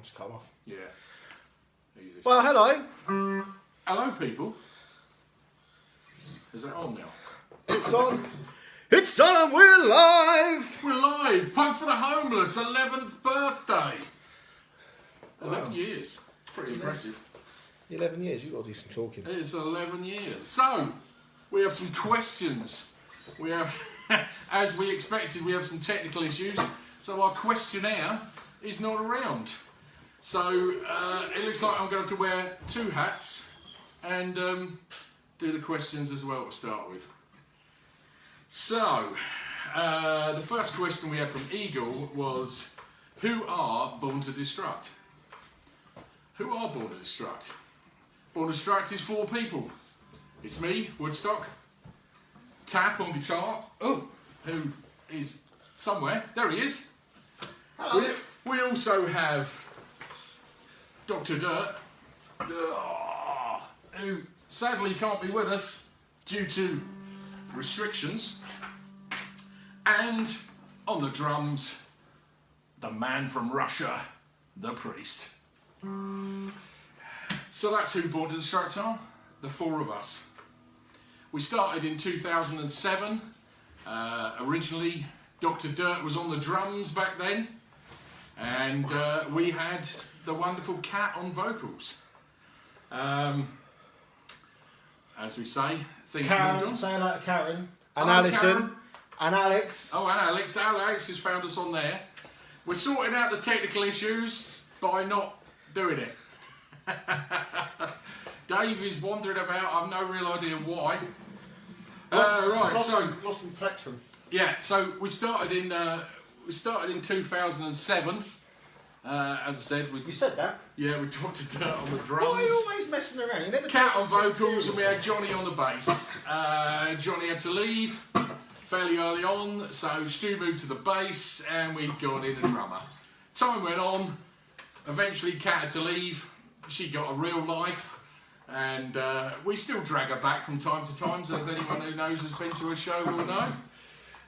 just come off. Yeah. Easy. Well, hello. Hello, people. Is that on now? It's on. It's on and we're live. We're live. Punk for the Homeless, 11th birthday. 11 years. Pretty impressive. 11 years, you've got to do some talking. It's 11 years. So, we have some questions. We have, as we expected, we have some technical issues. So our questionnaire is not around. So, it looks like I'm going to have to wear two hats and do the questions as well to start with. So, the first question we had from Eagle was, who are Born to Destruct? Who are Born to Destruct? Born to Destruct is 4 people. It's me, Woodstock, Tap on guitar, who is somewhere, there he is. Hello. We also have Dr. Dirt, who sadly can't be with us due to restrictions. And on the drums, the man from Russia, the priest. So that's who Born to Destruct are, the 4 of us. We started in 2007. Originally, Dr. Dirt was on the drums back then. And we had the wonderful Cat on vocals. As we say, things moved on. Karen, say hello to Karen. And Hello, Alison. Karen. And Alex. Oh, and Alex. Alex has found us on there. We're sorting out the technical issues by not doing it. Dave is wandering about. I've no real idea why. Lost in plectrum. Yeah. So we started in 2007. As I said, You said that. yeah, we talked to Dirt on the drums. Why are you always messing around? You never Cat take on this vocals, seriously. and we had Johnny on the bass. Johnny had to leave fairly early on, so Stu moved to the bass, and we got in a drummer. Time went on. Eventually, Cat had to leave. She got a real life, and we still drag her back from time to time, as anyone who knows has been to a show will know.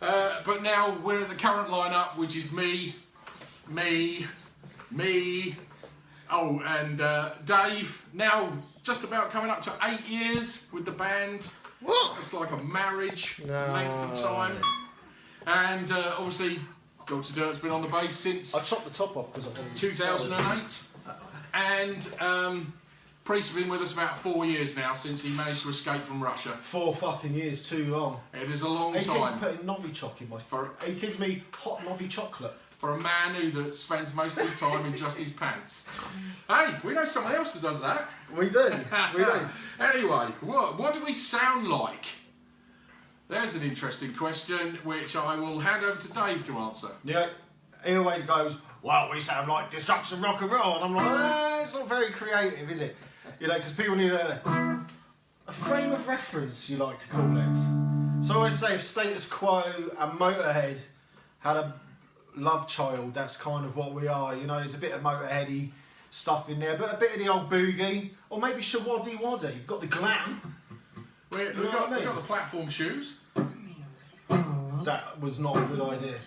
But now we're at the current lineup, which is me, oh, and Dave. Now just about coming up to 8 years with the band. What? It's like a marriage No. length of time. And obviously, Dr. Dirt's been on the bass since I chopped the top off because I wanted 2008. And Priest has been with us about 4 years now since he managed to escape from Russia. 4 fucking years, too long. It is a long He keeps time putting Novichok in my... He gives me hot Novi chocolate. for a man who spends most of his time in just his pants. Hey, we know someone else who does that. We do. We do. Anyway, what do we sound like? There's an interesting question, which I will hand over to Dave to answer. Yeah, he always goes, well, we sound like Destruction Rock and Roll. And I'm like, it's not very creative, is it? You know, because people need a frame of reference, you like to call it. So I always say if Status Quo and Motorhead had a love child, that's kind of what we are. You know, there's a bit of Motorheady stuff in there, but a bit of the old boogie, or maybe Shawaddy Waddy. You've got the glam. We've got the platform shoes. That was not a good idea.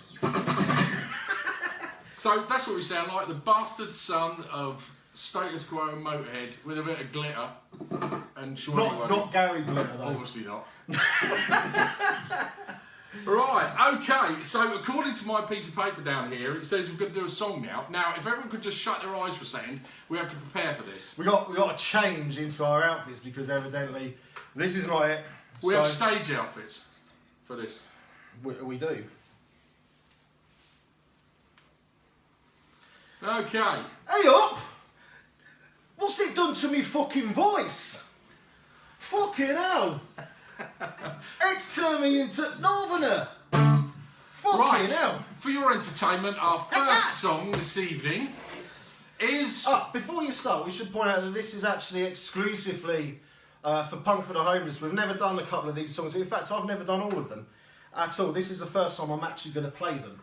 So that's what we sound like, the bastard son of Status Quo and Motorhead with a bit of glitter and shorty. Not Gary Glitter, though. Obviously not. Right, okay, so according to my piece of paper down here, it says we're going to do a song now. Now, if everyone could just shut their eyes for a second, we have to prepare for this. We got to change into our outfits because evidently this is not it. We have stage outfits for this. We do. Okay. Hey up! What's it done to me fucking voice? Fucking hell! It's turned me into Northerner! Fucking Right, hell! for your entertainment, our first song this evening is... Before you start, we should point out that this is actually exclusively for Punk for the Homeless. We've never done a couple of these songs. In fact, I've never done all of them at all. This is the first time I'm actually going to play them.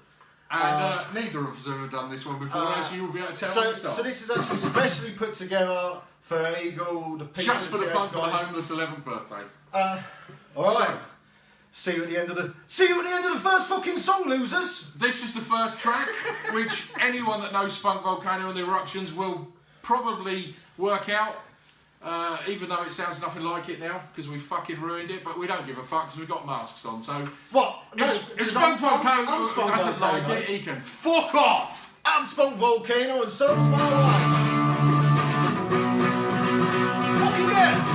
And neither of us have ever done this one before, as you will be able to tell when we start. So this is actually specially put together for Eagle, the people... Just for the Punk for the Homeless 11th birthday. Alright. See you at the end of the first fucking song, losers. This is the first track, which anyone that knows Spunk Volcano and the Eruptions will probably work out, even though it sounds nothing like it now, because we fucking ruined it, but we don't give a fuck because we've got masks on, so... What? No, if Spunk Volcano I'm Spunk doesn't Volcano. like it, he can fuck off! I'm Spunk Volcano and so's my wife. Fucking yeah!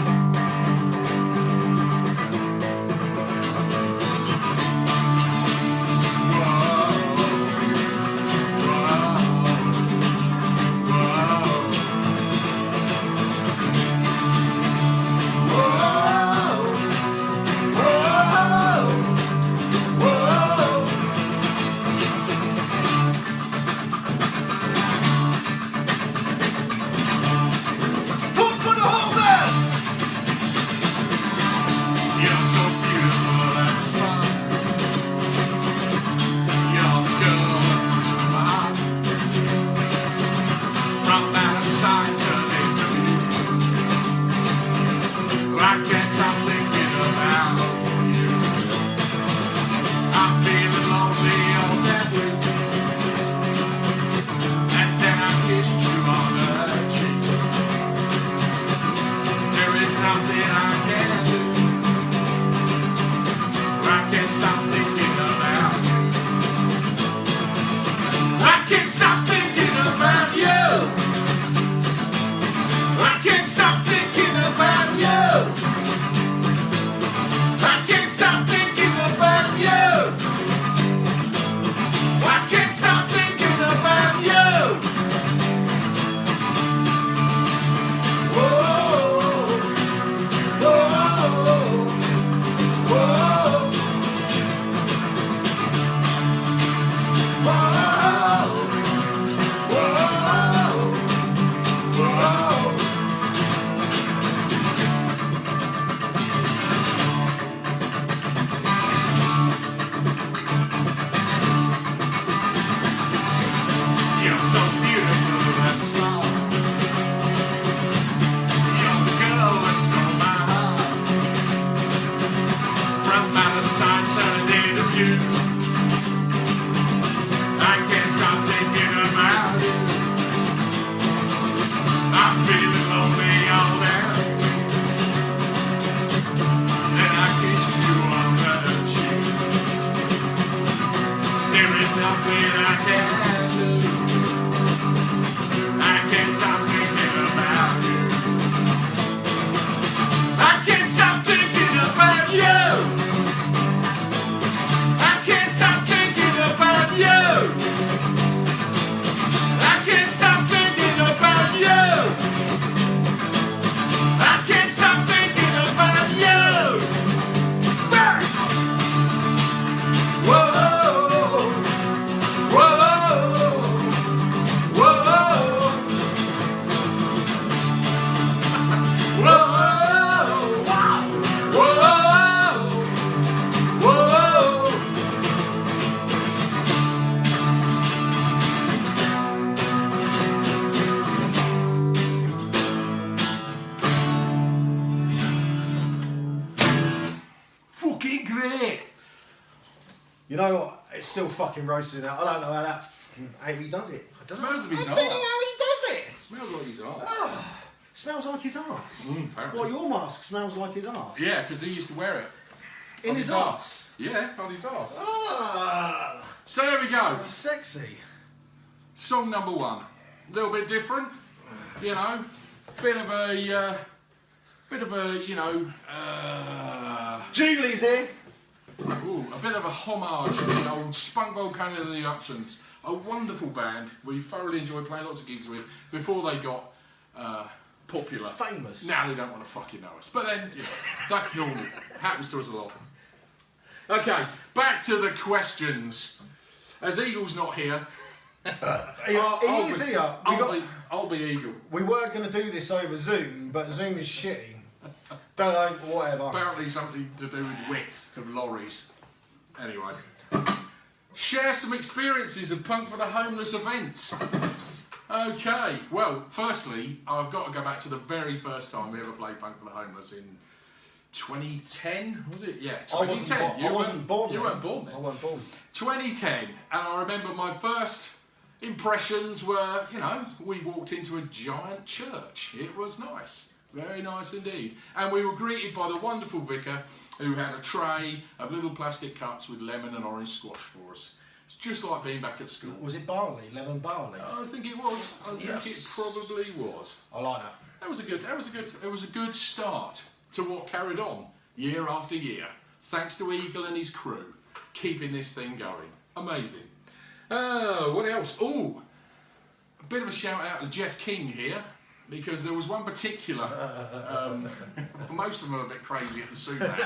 You know what? It's still fucking roasting out. I don't know how he does it. I don't Smells of his I don't know arse. how he does it. Smells like his arse. Oh, smells like his arse. Apparently. Well, your mask smells like his arse. Yeah, because he used to wear it. In on his arse. Yeah, on his arse. Ah, So there we go. that's sexy. Song number 1. A little bit different, you know. Bit of a, you know, Julie's here. ooh, a bit of a homage to the old Spunk Volcano and the Eruptions. A wonderful band we thoroughly enjoyed playing lots of gigs with before they got popular. Famous. Now they don't want to fucking know us. But then, you know, that's normal. Happens to us a lot. Okay, back to the questions. As Eagle's not here, He is here. I'll be Eagle. We were going to do this over Zoom, but Zoom is shitty. Don't know, whatever. Apparently something to do with width of lorries. Anyway. Share some experiences of Punk for the Homeless events. Okay, well, firstly, I've got to go back to the very first time we ever played Punk for the Homeless in 2010, was it? Yeah, I wasn't 2010. I wasn't born. You then. weren't born then. I wasn't born. 2010, and I remember my first impressions were, you know, we walked into a giant church. It was nice, very nice indeed. And we were greeted by the wonderful vicar who had a tray of little plastic cups with lemon and orange squash for us. It's just like being back at school. Was it barley? Lemon barley? I think it was. I think it probably was. I like that. It was a good start to what carried on year after year. Thanks to Eagle and his crew, keeping this thing going. Amazing. What else? Oh, a bit of a shout out to Jeff King here, because there was one particular. Most of them are a bit crazy at the sumac.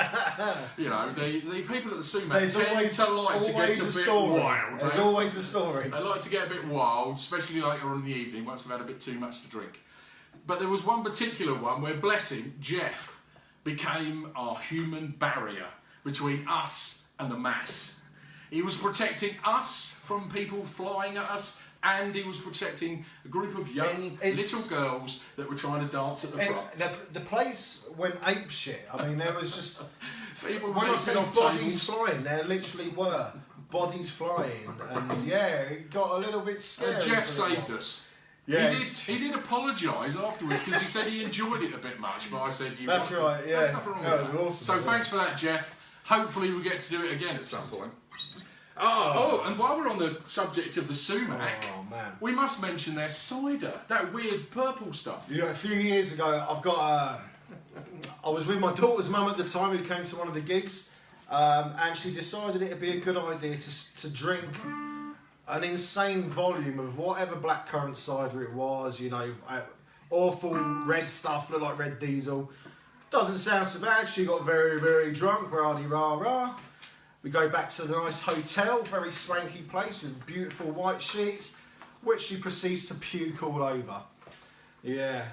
You know, the people at the sumac tend to like to get a bit wild. There's always a story. They like to get a bit wild, especially later on in the evening once they've had a bit too much to drink. But there was one particular one where, bless him, Jeff became our human barrier between us and the mass. He was protecting us from people flying at us, and he was protecting a group of young little girls that were trying to dance at the front. The place went ape shit. I mean, there was just... People when I say off bodies tables. flying, there literally were bodies flying. And yeah, it got a little bit scary. Jeff saved us. Yeah. He did apologise afterwards because he said he enjoyed it a bit much, but I said you. That's right. Yeah. There's nothing wrong That with was that. awesome. So thanks for that, Jeff. Hopefully we get to do it again at some point. Oh, and while we're on the subject of the sumac, Oh man. we must mention their cider, that weird purple stuff. You know, a few years ago, I was with my daughter's mum at the time, who came to one of the gigs, and she decided it'd be a good idea to drink an insane volume of whatever blackcurrant cider it was. You know, awful red stuff, looked like red diesel. Doesn't sound so bad. She got very, very drunk, rah-de-rah-rah. We go back to the nice hotel, very swanky place with beautiful white sheets, which she proceeds to puke all over. Yeah,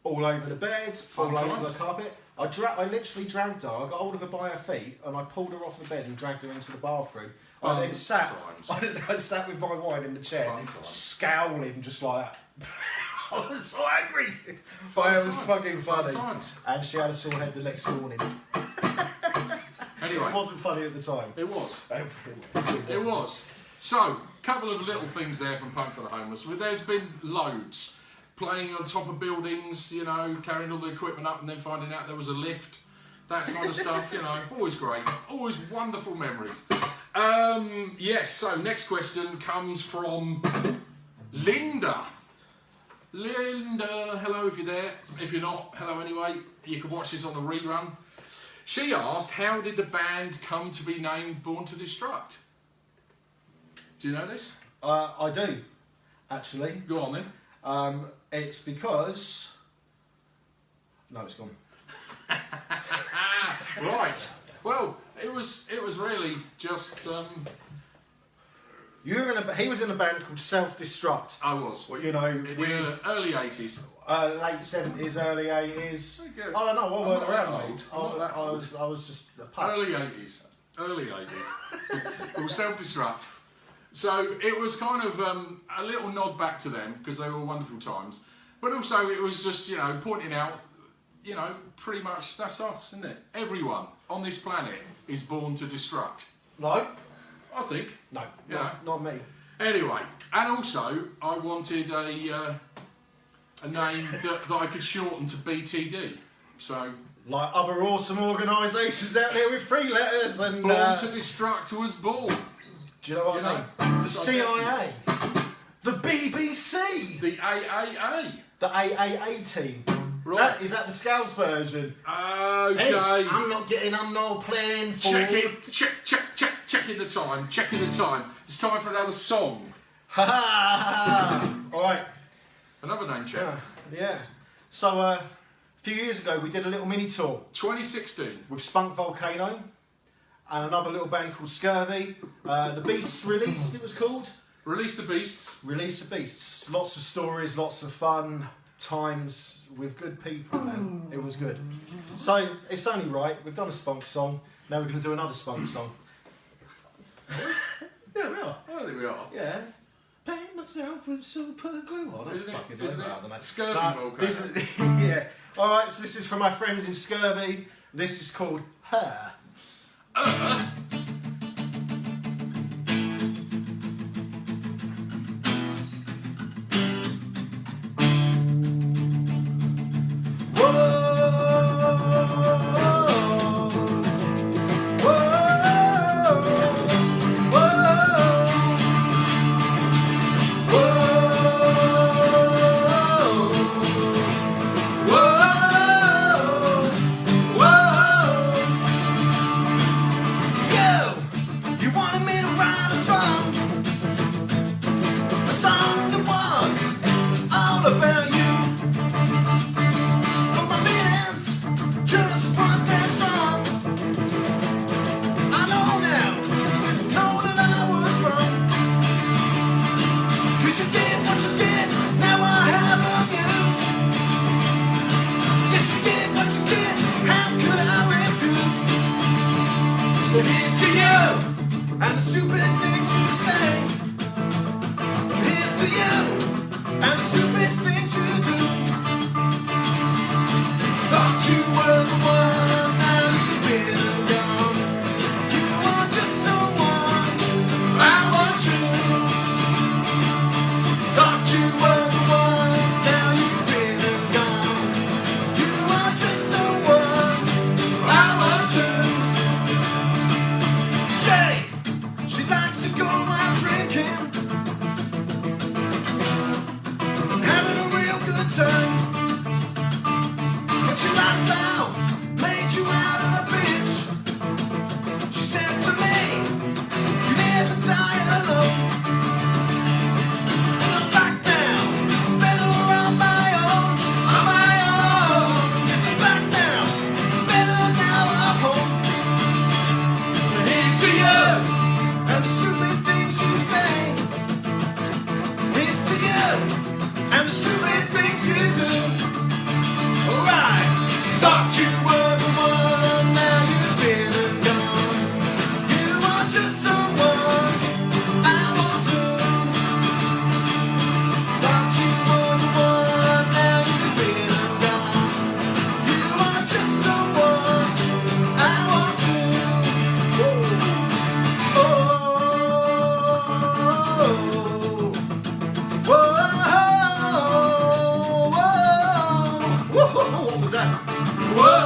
all over the bed, all over the carpet. I literally dragged her. I got hold of her by her feet and I pulled her off the bed and dragged her into the bathroom. I then sat. I sat with my wine in the chair, scowling just like that. I was so angry, but it was fucking funny. And she had a sore head the next morning. Anyway, it wasn't funny at the time. It was. It was. So, couple of little things there from Punk for the Homeless. There's been loads. Playing on top of buildings, you know, carrying all the equipment up and then finding out there was a lift. That kind of stuff, you know, always great. Always wonderful memories. Yes, so next question comes from Linda. Linda, hello if you're there. If you're not, hello anyway. You can watch this on the rerun. She asked, how did the band come to be named Born to Destruct? Do you know this? I do, actually. Go on then. It's because... No, it's gone. Right. Well, it was really just... He was in a band called Self Destruct. I was. Well, you know, in the early 80s. Late 70s, early 80s. I don't know, I weren't around, mate. I was just a pup. Early 80s. Early 80s. It was Self Destruct. So it was kind of a little nod back to them because they were wonderful times. But also it was just, you know, pointing out, you know, pretty much that's us, isn't it? Everyone on this planet is born to destruct. No. I think. No, Yeah. not me. Anyway, and also I wanted a name that I could shorten to BTD. So like other awesome organisations out there with 3 letters and... Born to Destruct was born. Do you know what I mean? The CIA. The BBC. The AAA. The AAA team. Right. Is that the Scouts version? Okay. Hey, I'm not playing for... Checking the time. It's time for another song. Ha ha! Alright. Another name check. Yeah. So, a few years ago we did a little mini tour. 2016. With Spunk Volcano. And another little band called Scurvy. The Beasts Released, it was called. Release the Beasts. Release the Beasts. Lots of stories, lots of fun times with good people, man. It was good. So, it's only right. We've done a Spunk song. Now we're going to do another Spunk song. Yeah, we are. I think we are. Yeah. Paint myself with super glue. I don't fucking know about them. Scurvy Volcano. Yeah. Alright, so this is for my friends in Scurvy. This is called Her. So here's to you and the stupid things you say. Here's to you and the stupid things you do. Thought you were the one, now you've been gone. You are just someone I want to. Thought you were the one, now you've been gone. You are just someone I want to. She likes to go out drinking, having a real good time. But your lifestyle made you out of a bitch. She said to me, you never die alone. And I'm back now, better on my own, on my own. Yes, I'm back now, better now I'm home. So here's to you and the stupid things you say. Here's to you and the stupid things you do. Alright, thought you were the one, now you've been and gone. You are just someone I want to. Thought you were the one, now you've been and gone. You are just someone I want to. Whoa. What was that? Whoa,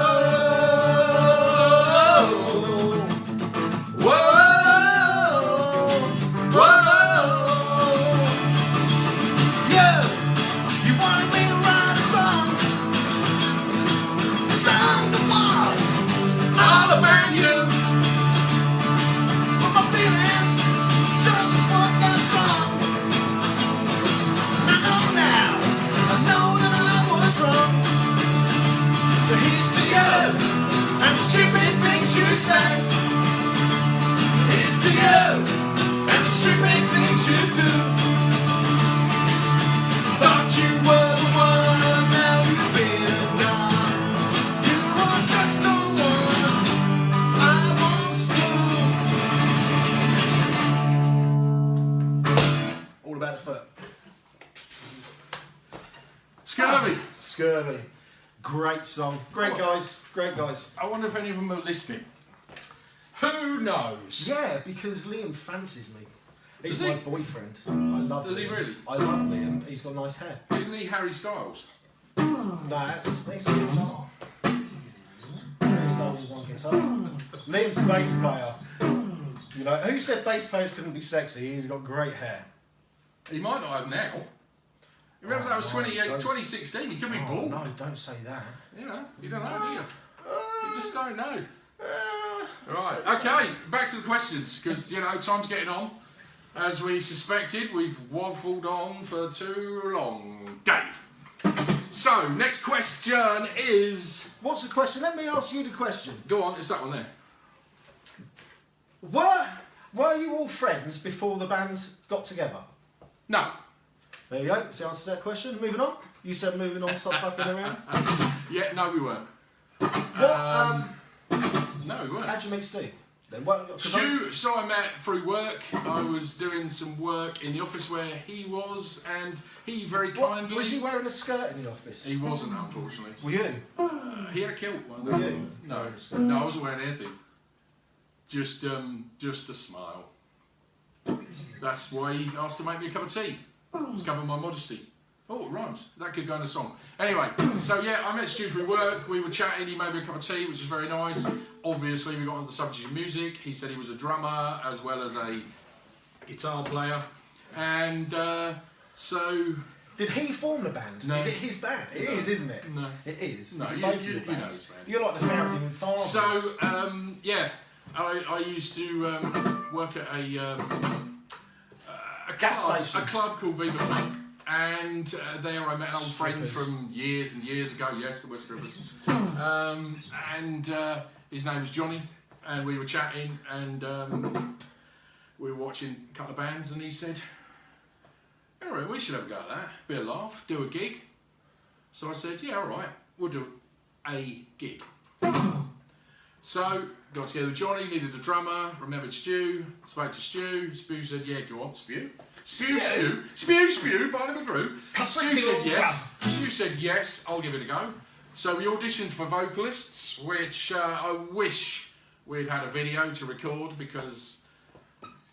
whoa, whoa. Yeah, you wanted me to write a song that was all about you. But my feelings just weren't that strong. I know now, I know that I was wrong. So here's to you and the stupid things you say. Here's to you and the stupid things you do. Thought you were the one, now you've been gone. You are just someone I once knew. All about the foot. Scurvy. Scurvy. Great song. Great guys. Great guys. I wonder if any of them are listening. Who knows? Yeah, because Liam fancies me. He's Does my he? boyfriend. I love Does he Liam. really? I love Liam. He's got nice hair. Isn't he Harry Styles? No, that's a guitar. Harry Styles is on guitar. Liam's a bass player. You know, who said bass players couldn't be sexy? He's got great hair. He might not have now. Remember that was no, 2016, he could be bald. No, don't say that. You know, you don't know, do you? You just don't know. Right, okay, back to the questions, because, you know, time's getting on. As we suspected, we've waffled on for too long. Dave. So, next question is... What's the question? Let me ask you the question. Go on, it's that one there. Were you all friends before the band got together? No. There you go. That's the answer to that question. Moving on. You said moving on, stop fucking around. Yeah, no, we weren't. What? No, we weren't. How'd you meet Steve? then? Well, Stu, so I met through work. I was doing some work in the office where he was, and he very kindly... Was he wearing a skirt in the office? He wasn't, unfortunately. Were you? He had a kilt one. Were you? No, I wasn't wearing anything. Just a smile. That's why he asked to make me a cup of tea. To cover my modesty. Oh, it rhymes. That could go in a song. Anyway, so yeah, I met Stu through work. We were chatting. He made me a cup of tea, which was very nice. Obviously, we got on the subject of music. He said he was a drummer as well as a guitar player. And so... Did he form the band? No. Is it his band? It is, isn't it? No. It is. No, Is it you both know of your his bands? band. You're like the founding fathers. So, yeah, I used to work at a gas station. A club called Viva Punk. And there I met an old friend Strippers. from years and years ago. Yes, the West Strippers. And his name was Johnny. And we were chatting and we were watching a couple of bands. And he said, all right, we should have a go at that. Be a laugh, do a gig. So I said, yeah, all right, we'll do a gig. So got together with Johnny, needed a drummer, remembered Stu, spoke to Stu. Stu said, yeah, go on, Spew. Spew, Barney McGrew. Stu said yes. Stu said yes, I'll give it a go. So we auditioned for vocalists, which I wish we'd had a video to record because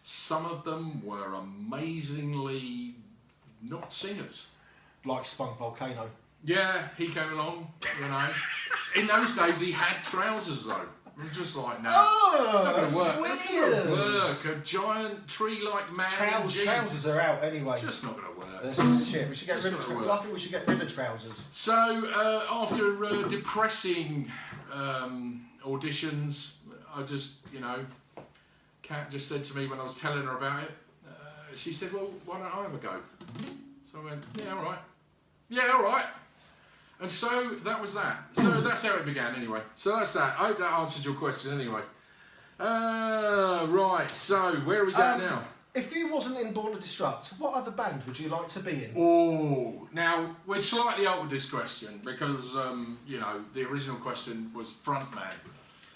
some of them were amazingly not singers. Like Spunk Volcano. Yeah, he came along, you know. In those days, he had trousers though. It was just like, no, it's not going to work. Weird. That's not going to work. A giant tree-like man in jeans. Trousers are out anyway. Just not going to work. That's just shit. We should get It's rid not of gonna trousers. work. I think we should get rid of trousers. So after depressing auditions, I just, you know, Kat just said to me when I was telling her about it, she said, well, why don't I have a go? So I went, yeah, all right. Yeah, all right. And so that was that. So that's how it began anyway. So that's that. I hope that answered your question anyway. Right, so where are we going now? If you wasn't in Born to Destruct, what other band would you like to be in? Oh, now we're slightly out with this question because, you know, the original question was frontman.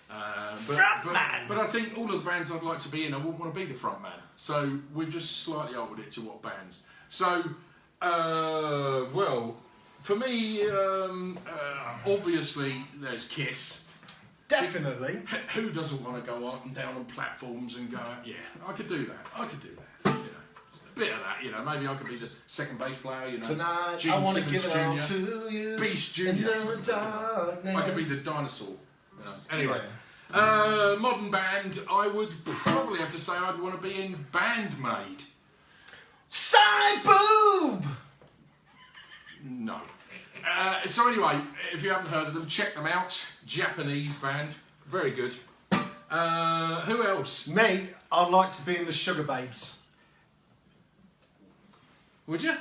Frontman! But I think all of the bands I'd like to be in, I wouldn't want to be the frontman. So we've just slightly altered it to what bands. So, well, for me, obviously there's Kiss. Definitely. Who doesn't want to go up and down on platforms and go, yeah, I could do that. I could do that. You know, a bit of that, you know. Maybe I could be the second bass player, you know. Tonight, Gene I want to Simmons give it all Jr., to you. Beast Jr. In the darkness. I could be the dinosaur. You know. Anyway, Yeah. modern band, I would probably have to say I'd want to be in Bandmade. Side boob! No. So anyway, if you haven't heard of them, check them out. Japanese band, very good. Who else? Me, I'd like to be in the Sugar Babes. Would you?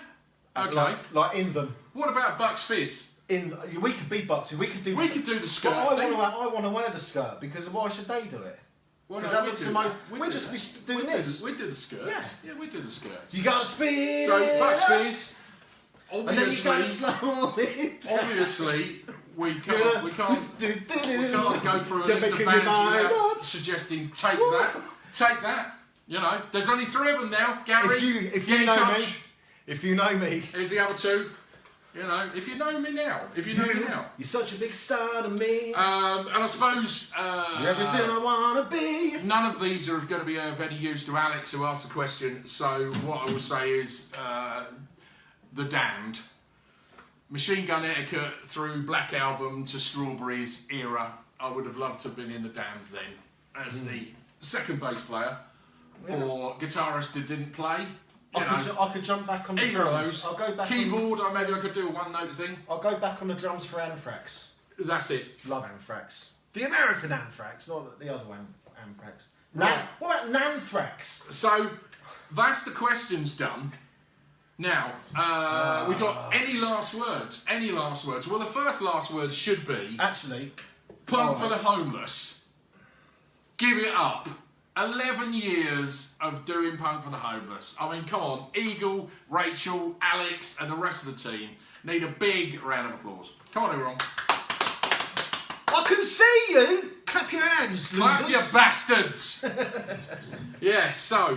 Okay. Like in them. What about Bucks Fizz? We could be Buxy. We could do. We could do the skirt But thing. I want to wear the skirt because why should they do it? Well, Because no, that looks the most. We'd do just that. be doing this. We'd do the skirts. Yeah. Yeah, we'd do the skirts. You gotta speed. So Bucks Fizz, And then you obviously, gotta slow it. obviously, we can't go through a You're list of making bands your mind without up. suggesting take that. You know, there's only 3 of them now. Gary, If get you in know touch. me, if you know me, Here's the other 2. You know, if you know me now, you're such a big star to me. and I suppose You're everything I wanna be. none of these are going to be of any use to Alex who asked the question. So what I will say is The Damned. Machine Gun Etiquette through Black Album to Strawberries era. I would have loved to have been in The Damned then as the second bass player or guitarist that didn't play. I could jump back on the Either of drums. those. I'll go back. Keyboard, or maybe I could do a one-note thing. I'll go back on the drums for Anthrax. That's it. Love Anthrax. The American Anthrax, not the other one. Anthrax. Right. What about Nanthrax? So that's the questions done. Now, we got any last words? Any last words? Well, the first last words should be Actually, Punk for the Homeless. Give it up. 11 years of doing Punk for the Homeless. I mean, come on. Eagle, Rachel, Alex, and the rest of the team need a big round of applause. Come on, everyone. I can see you. Clap your hands, losers. Clap you bastards! Yes, so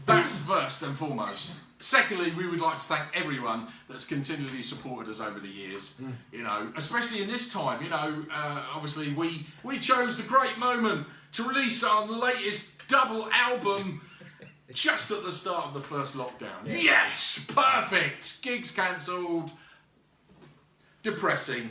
that's first and foremost. Secondly, we would like to thank everyone that's continually supported us over the years. You know, especially in this time. You know, obviously we chose the great moment to release our latest double album just at the start of the first lockdown. Yes, perfect. Gigs cancelled. Depressing,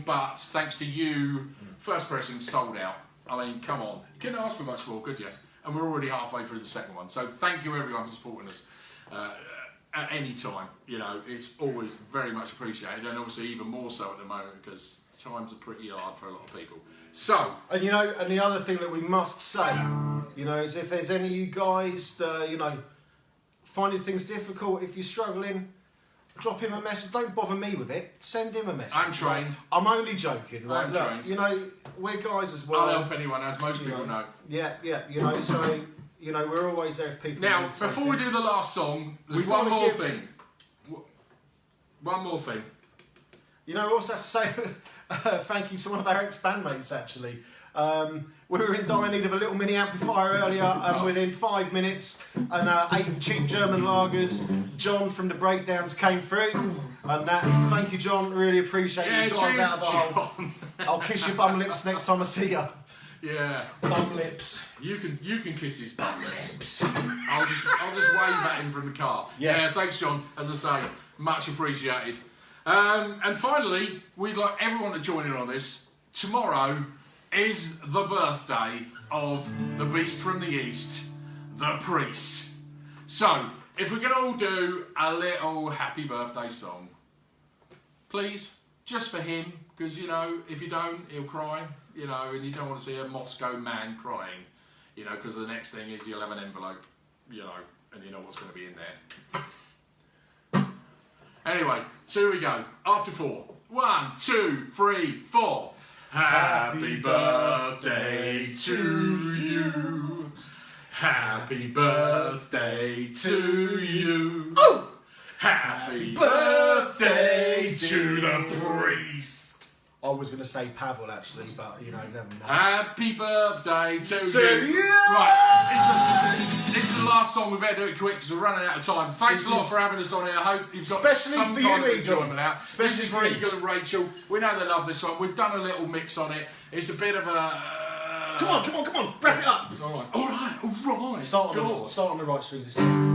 but thanks to you, first pressing sold out. I mean, come on, you couldn't ask for much more, could you? And we're already halfway through the second one. So thank you everyone for supporting us at any time. You know, it's always very much appreciated, and obviously even more so at the moment because times are pretty hard for a lot of people. So, and you know, and the other thing that we must say, you know, is if there's any of you guys, you know, finding things difficult, if you're struggling, drop him a message. Don't bother me with it. Send him a message. I'm trained. Right? I'm only joking. Right? I'm Look, trained. you know, we're guys as well. I'll help anyone, as most people know. Yeah, you know, so, you know, we're always there if people Now, need something. before we do the last song, there's We've one gotta more give- thing. One more thing. You know, I also have to say thank you to one of our ex-bandmates, actually. We were in dire need of a little mini amplifier earlier, and within 5 minutes, and 8 cheap German lagers, John from the Breakdowns came through. And that, thank you, John. Really appreciate you guys cheers, out of the hole. John. I'll kiss your bum lips next time I see you. Yeah. Bum lips. You can kiss his bum lips. I'll just wave at him from the car. Yeah. Thanks, John. As I say, much appreciated. And finally, we'd like everyone to join in on this. Tomorrow is the birthday of the beast from the east, the priest. So, if we can all do a little happy birthday song, please, just for him, because, you know, if you don't, he'll cry, you know, and you don't want to see a Moscow man crying, you know, because the next thing is you'll have an envelope, you know, and you know what's going to be in there. Anyway, so here we go. After 4. 1, 2, 3, 4. Happy birthday to you. Happy birthday to you. Oh! Happy birthday to the priest. I was going to say Pavel, actually, but, you know, never mind. Happy birthday to you. you. Right, this is the last song. We better do it quick because we're running out of time. Thanks a lot for having us on here. I hope you've got especially some for kind you, of Eagle. enjoyment out. Especially This is for for you. Eagle and Rachel. We know they love this one. We've done a little mix on it. It's a bit of a... Come on, wrap it up. All right. Start on the right strings this time.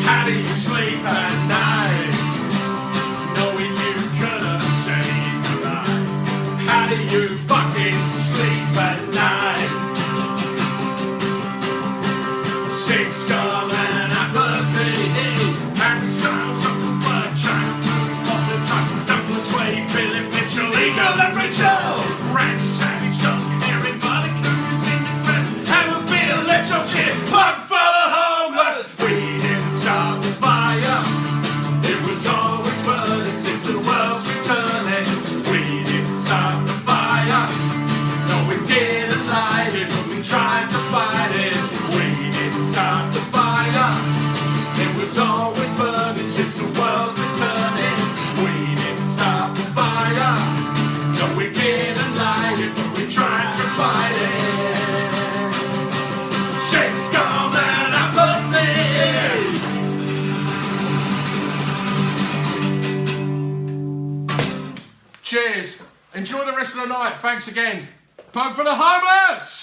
How do you fucking sleep at night. Sick scum and apathy, Harry Styles, Uncle Bud, Child, Pop the Type, Douglas Wade, Billy Mitchell, Eagle and Rachel, Randy Savage, Duncan, Aaron, Monica, is in the crowd. Have a beer, let's all cheer, punk for the homeless. We didn't start the fire, it was always burning since the world was turning. We didn't start the fire, no we didn't light it, but we tried to fight it. We didn't start the fire, it was always burning since the world was turning. We didn't start the fire, no we didn't light it, but we tried to fight it. Sex, scum and apathy. Cheers. Enjoy the rest of the night. Thanks again. Punk for the homeless!